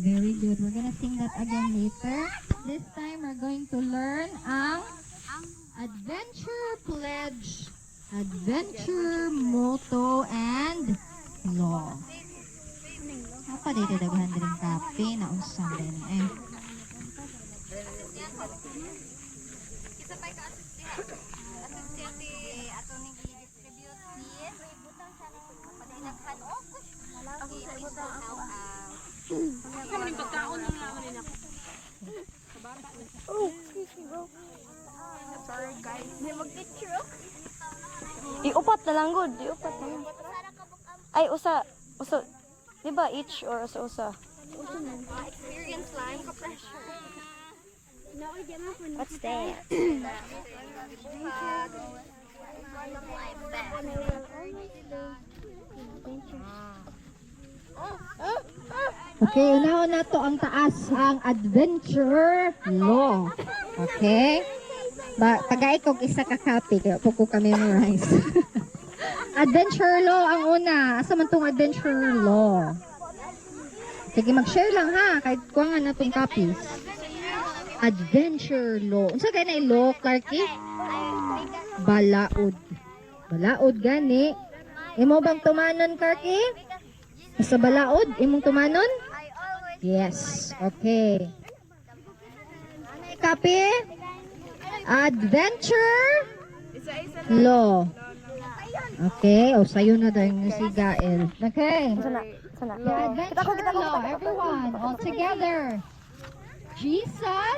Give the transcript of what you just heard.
Very good. We're gonna sing that again later. This time, we're going to learn ang Adventure Pledge, Adventure Motto, and Law. Apa dito daghan din kape na unsang din eh. Kita pa ka associate ato ning i-distribute ni butang sa padinaghan o ako sa butang kamo ning pagkaon nang lang rin ako. Oh, sorry guys. May mag-picture. Iupat na lang good, iupat na lang. Ay usa. Diba each or usa? Experience lang ka pressure. What's that? Okay, unahon na to ang taas, ang Adventure Law. Okay? Tagay kog isa ka copy, kaya po ko ka-memorize. Adventure Law ang una. Asa man tong Adventure Law? Sige, mag-share lang ha, kahit kuwangan na tong copies. Adventure Law. Unsa kay na law, Clarky? Balaod. Balaod gani. Imo bang tumanon, Clarky? Sa balaod, imong tumanon? Yes. Okay. Copy? Adventure Law. Okay. O, sayo na daw yung si Gael. Okay. Sana. Yeah, Adventure Law. Everyone, all together. Jesus.